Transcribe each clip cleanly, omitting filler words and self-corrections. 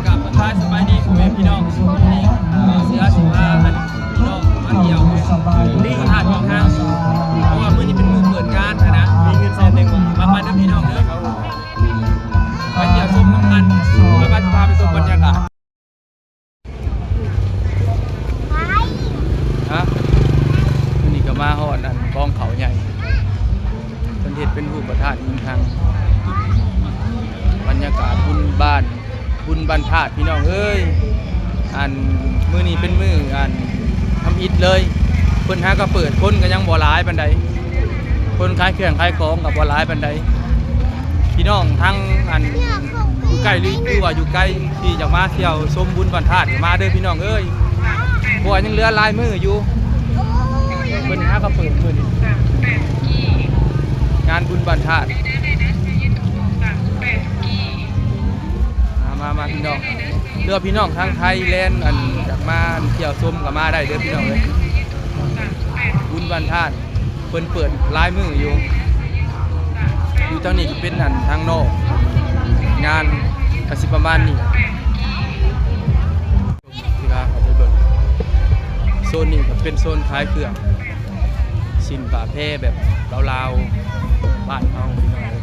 กับประธานสบายดีคุณแม่พี่น้องนี่เสือสิว่าพี่น้องมาเที่ยวนี่หาดของห้างเพราะว่ามื้อนี้เป็นมื้อเปิดงานนะมีเงิน100,000มาเด้อพี่น้องเด้อไปเที่ยวชมน้ำกันแล้วก็จะพาไปชมบรรยากาศฮะมื้อนี้ก็มาฮอดนั่นกองเขาใหญ่เป็นเฮ็ดเป็นรูปพระธาตุอินทางบรรยากาศบุญบ้านธาตุพี่น้องเอ้ยมื้อนี้เป็นมื้อทำอิฐเลยเพิ่นหาก็เปิดคนก็ยังบ่หลายปานใดคนขายเครื่องขายของก็บ่หลายปานใดพี่น้องทั้งอยู่ใกล้หรือว่าอยู่ไกลที่จะมาเที่ยวชมบุญบ้านธาตุมาเด้อพี่น้องเอ้ยเพราะว่ายังเหลือหลายมื้ออยู่เพิ่นหาก็เปิดมื้อนี้งานบุญบ้านธาตุมาพี่น้องเรือพี่น้องทางไทยแลนด์จากมาเที่ยวชมก็มาได้เด้อพี่น้องเลยบุญบ้านธาตุเปิดลายมืออยู่ทางนี้ก็เป็นทางนอกงานกสิประมาณนี้ที่ว่าเขาไปเบิ่งโซนนี้ก็เป็นโซนขายเครื่องสินป่าแพร่แบบลาวๆบ้านเฮาพี่น้องเลย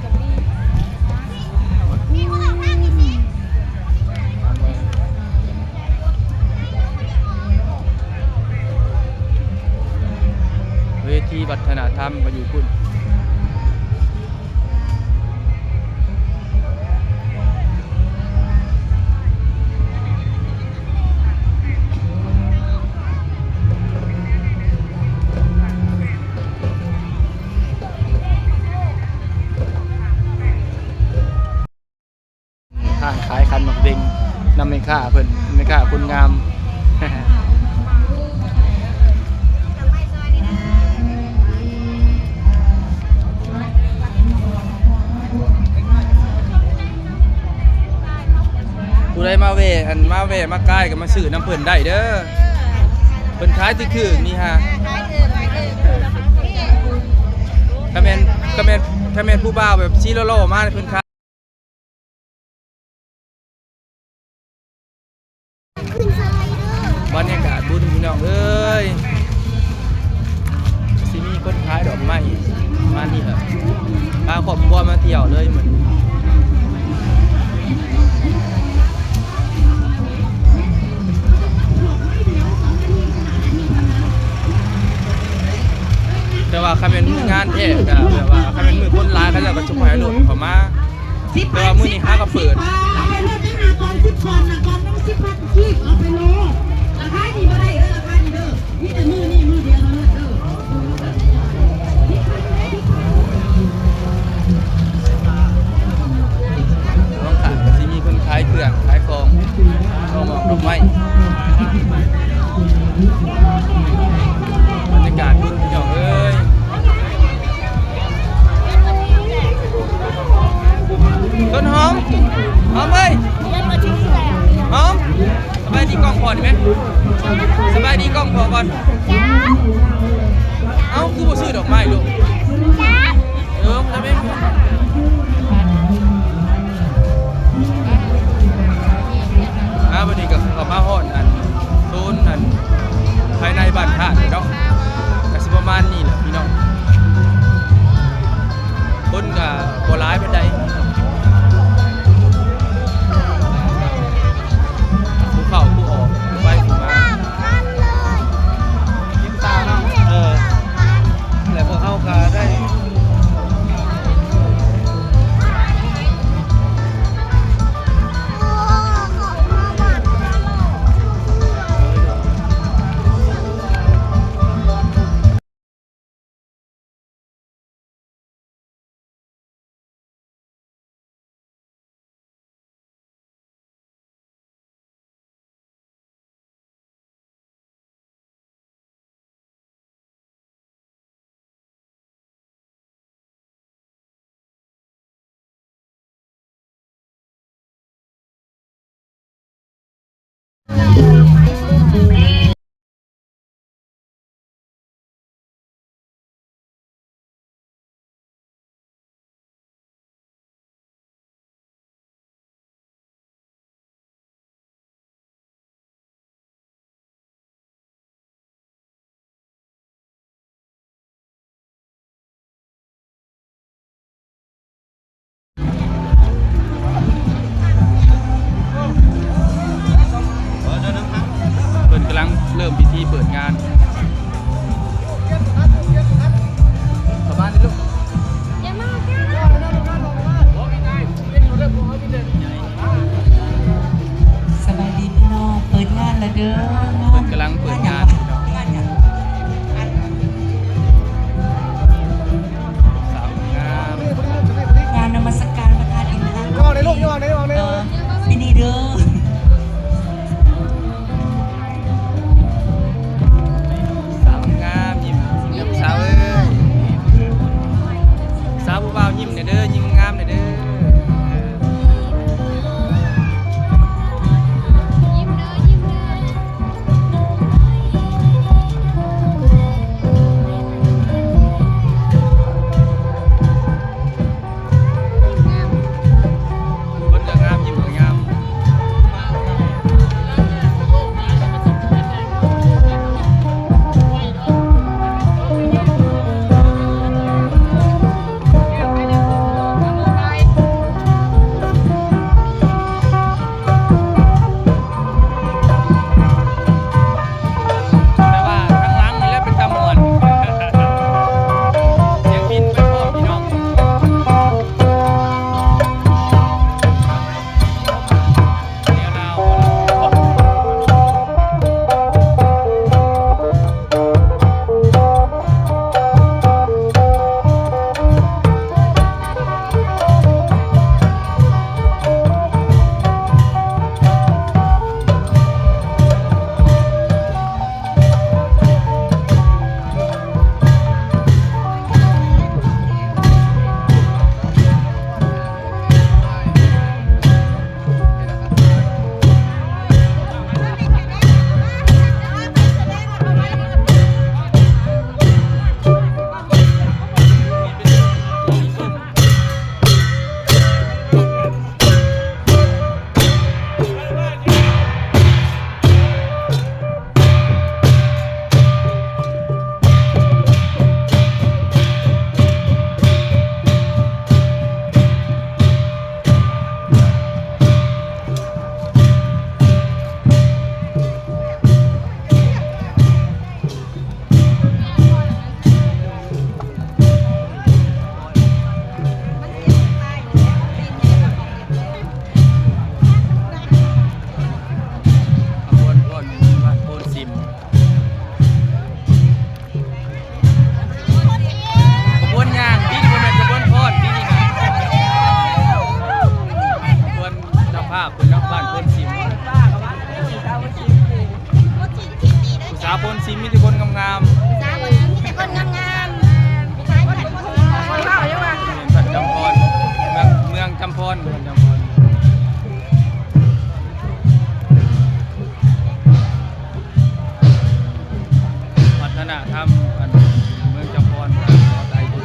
เวทีวัฒนธรรมก็อยู่พุ่นห้างขายคันหมักเด้งนำไม่ค่าเพิ่นไม่ค่าคนงามผู้ใดมามาใกล้ก็มาซื้อน้ำเพิ่นได้เด้อเพิ่นขายที่คือนี่ฮะถ้าแม่นผู้บ่าวแบบซีโร่ๆมาเพิ่นขายบรรยากาศบุญพี่น้องเอ้ยสิมีคนขายดอกไม้มานี่แหละพาครอบครัวมาเที่ยวเลยเหมือนแต่ว่าคำเป็นงานแท้แบบว่าคำเป็นมือคนร้ายเขาจะกระชุมให้หลุดเขามาแต่ว่ามือนี้ห้าก็เปิดต้องขายก็จะมีคนขายเครื่องขายของเอาหมอกดอกไม้บรรยากาศบุญพี่น้องเอ้ยต้นหอมเอ้ยหอมสบายดีกล้องพอดีไหมสบายดีกล้องพอก่อนเอ้าคือบ่ซื้อดอกไม้ลูกจะไม่วันนี้ก็เข้ามาฮอดโซนภายในบ้านธาตุเนาะก็สิประมาณนี้แหละพี่น้องคนก็บ่หลายปานใดผู้เข้าผู้ออกผู้ไปผู้มายิ้มตาเนาะแล้วพวกเขาก็ได้ เด้อ เพิ่นกำลังเปิดงานพี่น้องสาวงาม งานนมัสการประธานอินทร์ ย่อในลูกย่อในย่อใน ปีนี้เด้อ สาวงามยิ้มยิ้มสาวเอ้ยสาวผู้บ่าวยิ้มหน่อยเด้อยิ้มงามหน่อยเด้อ คนก็งามยิ้มก็งามแต่ว่าข้างหลังนี่แหละเป็นตาม่วนเสียงบินไปพร้อมพี่น้องเดี๋ยวเราขบวนพ่นบ้านโพนซิมขบวนย่างที่นี่เป็นขบวนพอดที่นี่ฮะขบวนเจ้าภาพเป็นนักบ้านโพนซิมสาวโพนซิมมีแต่คนงามๆเป็นพันจำพรเมืองจำพรเมืองจำพรวัฒนธรรมอันเมืองจำพรขอไทยดี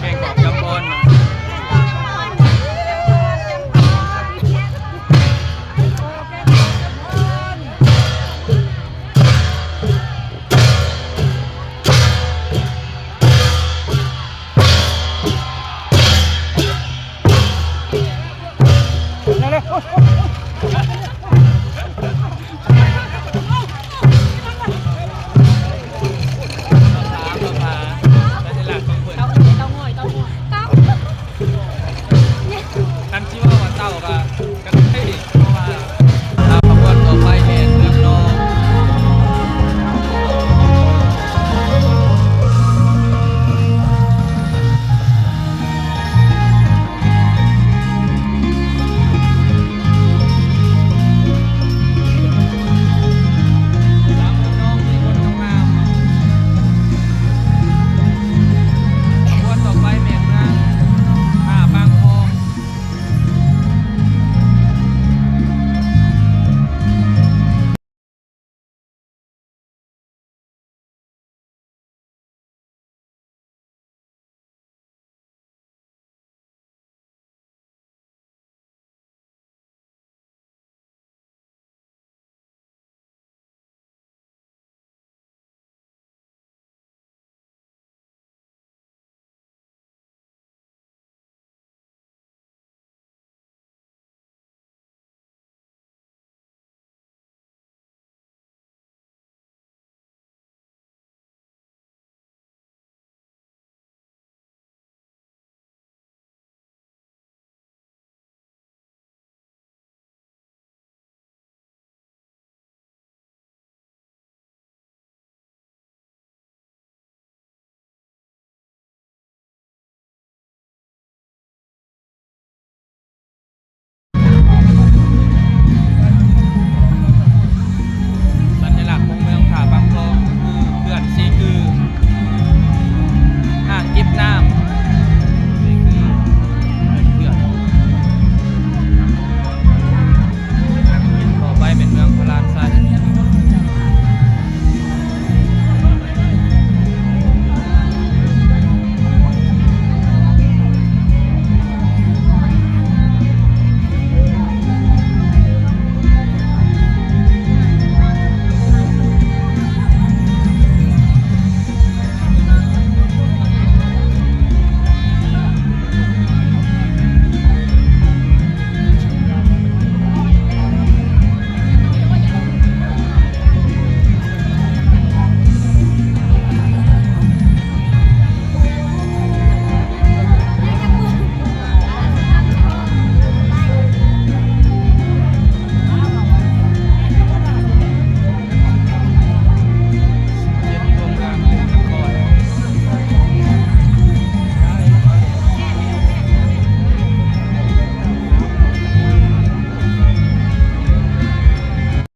แกงกรอบจำพร